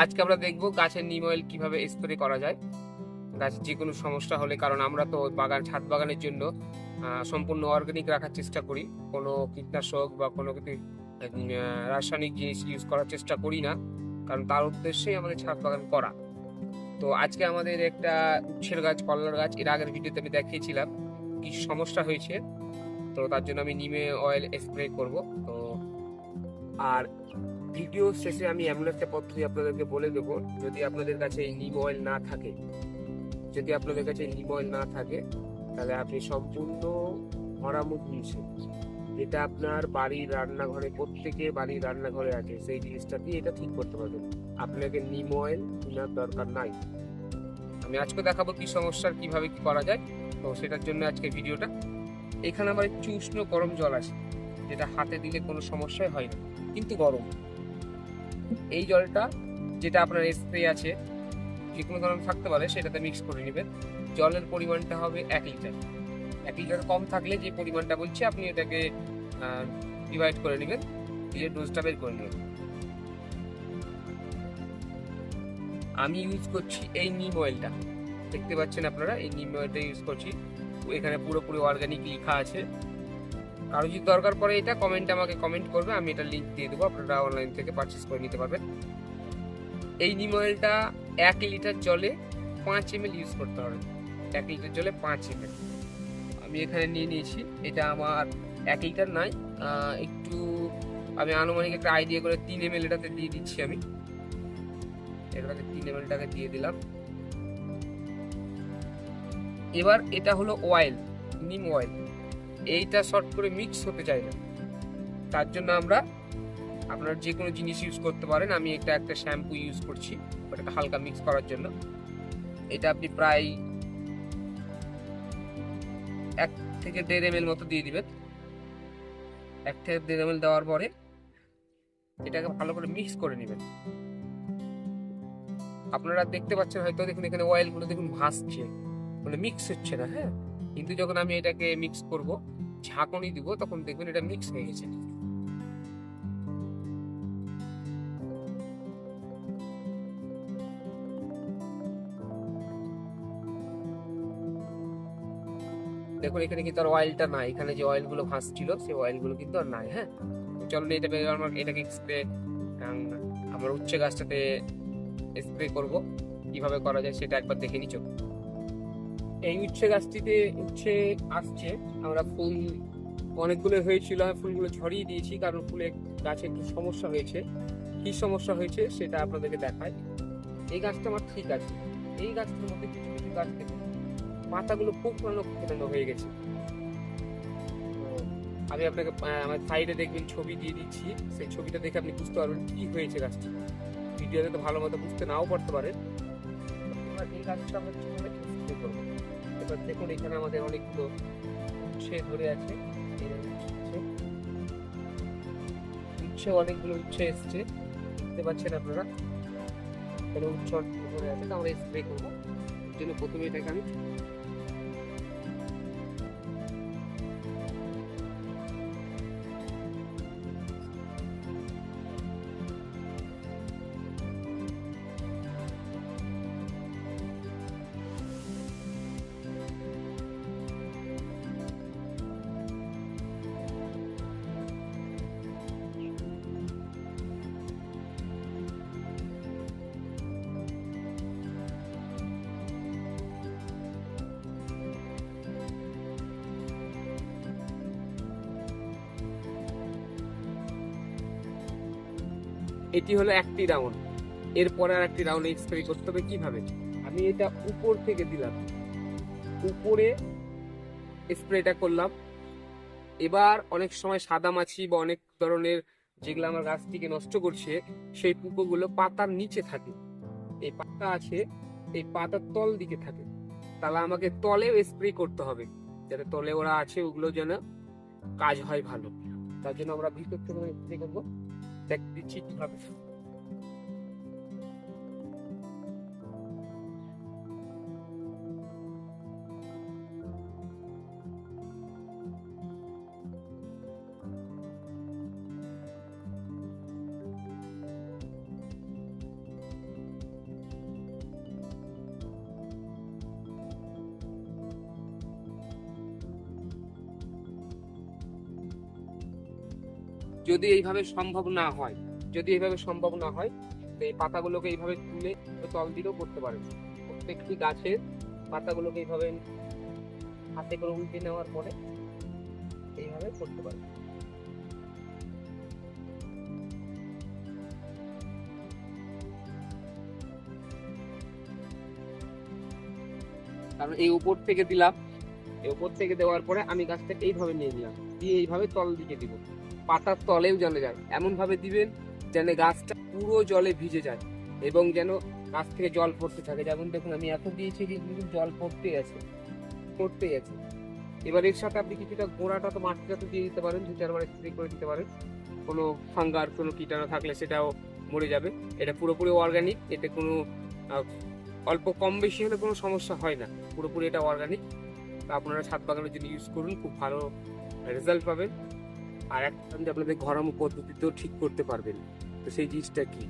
আজকে আমরা দেখবো গাছের নিম অয়েল কিভাবে স্প্রে করা যায় গাছের যে কোনো সমস্যা হলে। কারণ আমরা তো ছাদ বাগানের জন্য সম্পূর্ণ অর্গানিক রাখার চেষ্টা করি, কোনো কীটনাশক বা কোনো কিছু রাসায়নিক জিনিস ইউজ করার চেষ্টা করি না, কারণ তার উদ্দেশ্যেই আমাদের ছাদ বাগান করা। তো আজকে আমাদের একটা উচ্ছের গাছ, কলার গাছ, এর আগের ভিডিওতে আমি দেখিয়েছিলাম কি সমস্যা হয়েছে। তো তার জন্য আমি নিমে অয়েল স্প্রে করব। তো আর ভিডিও শেষে আমি এমন একটা পদ্ধতি আপনাদেরকে বলে দেবো, যদি আপনাদের কাছে এই নিম অয়েল না থাকে, তাহলে আপনি সম্পূর্ণ মরামত জিনিসে, যেটা আপনার বাড়ির রান্নাঘরে, প্রত্যেকের বাড়ির রান্নাঘরে আছে, সেই জিনিসটা দিয়ে এটা ঠিক করতে পারবেন। আপনাকে নিম অয়েল কেনার দরকার নাই। আমি আজকে দেখাবো কি সমস্যার কিভাবে কি করা যায়। তো সেটার জন্য আজকে ভিডিওটা। এখানে আমার একটু উষ্ণ গরম জল আছে, যেটা হাতে দিলে কোনো সমস্যাই হয় না, কিন্তু গরম। এই জলটা, যেটা আপনার স্প্রে আছে, যে কোনো ধরনের থাকতে পারে, সেটাতে মিক্স করে নেবেন। জলের পরিমাণটা হবে 1 লিটার। 1 লিটার কম থাকলে যে পরিমাণটা বলছি আপনি এটাকে ডিভাইড করে নেবেন, দিয়ে ডোজটা বের করে নেবেন। আমি ইউজ করছি এই নিম অয়েলটা, দেখতে পাচ্ছেন আপনারা, এই নিম অয়েলটা ইউজ করছি। এখানে পুরোপুরি অর্গানিক লেখা আছে। কারো যদি দরকার পড়ে এটা আমাকে কমেন্ট করবে, আমি এটা লিঙ্ক দিয়ে দেবো, আপনারা অনলাইন থেকে পারচেস করে নিতে পারবেন। এই নিম অয়েলটা 1 লিটার জলে 5 ml ইউজ করতে হবে। 1 লিটার জলে 5 ml আমি এখানে নিয়ে নিয়েছি। এটা আমার 1 লিটার নয়, একটু আমি আনুমানিক একটা আইডিয়া করে 3 ml এটাতে দিয়ে দিচ্ছি। আমি এটাকে 3 ml দিয়ে দিলাম। এবার এটা হলো অয়েল, নিম অয়েল। এইটা শর্ট করে মিক্স হতে চাই না, তার জন্য আপনার যে কোনো জিনিস ইউজ করতে পারেন। আমি একটা শ্যাম্পু ইউজ করছি ওটাকে হালকা মিক্স করার জন্য। এটা আপনি প্রায় 1 থেকে 1.5 ml মতো দিয়ে দিবেন। 1 থেকে 1.5 ml দেওয়ার পরে এটাকে ভালো করে মিক্স করে নেবেন। আপনারা দেখতে পাচ্ছেন হয়তো, দেখুন এখানে অয়েলগুলো দেখুন ভাসছে, মানে মিক্স হচ্ছে না। হ্যাঁ, কিন্তু যখন আমি এটাকে মিক্স করব, ঝাঁকুনি দিব, তখন দেখবেন এটা মিক্স হয়ে গেছে। দেখুন এখানে কিন্তু আর অয়েলটা নাই, এখানে যে অয়েলগুলো ভাসছিল সেই অয়েলগুলো কিন্তু আর নাই। হ্যাঁ, চলুন এটাকে স্প্রে আমার উচ্ছে গাছটাতে স্প্রে করব। কিভাবে করা যায় সেটা একবার দেখে নিই। চলুন। এই উচ্ছে গাছটিতে উচ্ছে আসছে, আমরা ফুল অনেকগুলো হয়েছিল, ফুলগুলো ছড়িয়ে দিয়েছি, কারণ ফুলে গাছে একটু সমস্যা হয়েছে। কি সমস্যা হয়েছে সেটা আপনাদেরকে দেখায়। এই গাছটা আমার ঠিক আছে, এই গাছটার মধ্যে কিছু কিছু গাছ থেকে পাতাগুলো খুব পুরানো হয়ে গেছে। আমি আপনাকে আমার সাইডে দেখবেন ছবি দিয়ে দিচ্ছি, সেই ছবিটা দেখে আপনি বুঝতে পারবেন কি হয়েছে গাছটি। ভিডিওতে তো ভালো মতো বুঝতে নাও পারতে পারেন। এবার এই গাছটা আমরা কিভাবে স্প্রে করবো, এবার দেখুন এখানে আমাদের অনেকগুলো উচ্ছে ধরে আছে। অনেকগুলো উচ্ছে এসছে, দেখতে পাচ্ছেন আপনারা, এখানে উচ্ছে ধরে আছে। তো আমরা স্প্রে করবো, এর জন্য প্রথমে এটাকে আমি এটি হলো একটি রাউন্ড। এরপরে আর একটি রাউন্ড স্প্রে করতে হবে। কিভাবে, আমি এটা উপর থেকে দিলাম, উপরে স্প্রেটা করলাম। এবার অনেক সময় সাদা মাছি বা অনেক ধরনের যেগুলো আমার গাছটিকে নষ্ট করছে, সেই পুকোগুলো পাতার নিচে থাকে। এই পাতা আছে, এই পাতার তল দিকে থাকে, তাহলে আমাকে তলেও স্প্রে করতে হবে, যাতে তলে ওরা আছে ওগুলো যেন কাজ হয় ভালো। তার জন্য আমরা ভিতর থেকে স্প্রে করবো। দেখ দিচ্ছি কিভাবে। যদি এইভাবে সম্ভব না হয়, তো এই পাতাগুলোকে এইভাবে তুলে তল দিলেও করতে পারেন। প্রত্যেকটি গাছের পাতাগুলোকে এইভাবে হাতে করে উল্টে নেওয়ার পরে এইভাবে করতে পারেন। কারণ এই উপর থেকে দিলাম, এই উপর থেকে দেওয়ার পরে আমি গাছটাকে এইভাবে নিয়ে নিলাম, দিয়ে এইভাবে তল দিকে দিব, পাতার তলেও যেন যায় এমন ভাবে দিবেন যেন গাছটা পুরো জলে ভিজে যায় এবং যেন গাছ থেকে জল পড়তে থাকে। যেমন দেখুন আমি এখন দিয়েছি কিন্তু জল পড়তেই আছে। এবার এর সাথে আপনি কিছুটা গোড়াটা তো মাটিটা তো দিয়ে দিতে পারেন, 2-4 বার স্প্রে করে দিতে পারেন। কোনো ফাঙ্গার কোনো কীটাণু থাকলে সেটাও মরে যাবে। এটা পুরোপুরি অর্গানিক, এতে কোনো অল্প কম বেশি হলে কোনো সমস্যা হয় না, পুরোপুরি এটা অর্গানিক। আপনারা ছাদ বাগানের জন্য ইউজ করুন, খুব ভালো রেজাল্ট পাবেন। আর একটা আপনাদের ঘরোয়া পদ্ধতিতেও ঠিক করতে পারবেন। তো সেই জিনিসটা কি,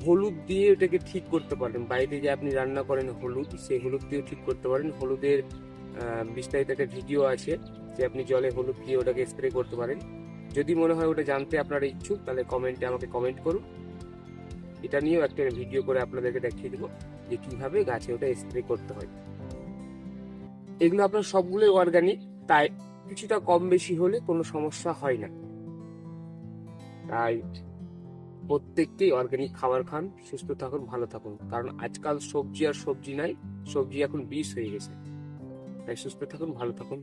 হলুদ দিয়ে এটাকে ঠিক করতে পারেন। বাইরে যে আপনি রান্না করেন হলুদ, সেই হলুদ দিয়েও ঠিক করতে পারেন। হলুদের বিস্তারিত একটা ভিডিও আছে যে আপনি জলে হলুদ দিয়ে ওটাকে স্প্রে করতে পারেন। যদি মনে হয় ওটা জানতে আপনারা ইচ্ছুক তাহলে কমেন্টে আমাকে কমেন্ট করুন, এটা নিয়েও একটা ভিডিও করে আপনাদেরকে দেখিয়ে দেবো যে কিভাবে গাছে ওটা স্প্রে করতে হয়। এগুলো আপনার সবগুলোই অর্গানিক, তাই কিছুটা কম বেশি হলে কোনো সমস্যা হয় না। তাই প্রত্যেককেই অর্গানিক খাবার খান, সুস্থ থাকুন, ভালো থাকুন। কারণ আজকাল সবজি আর সবজি নাই, সবজি এখন বিষ হয়ে গেছে। তাই সুস্থ থাকুন, ভালো থাকুন।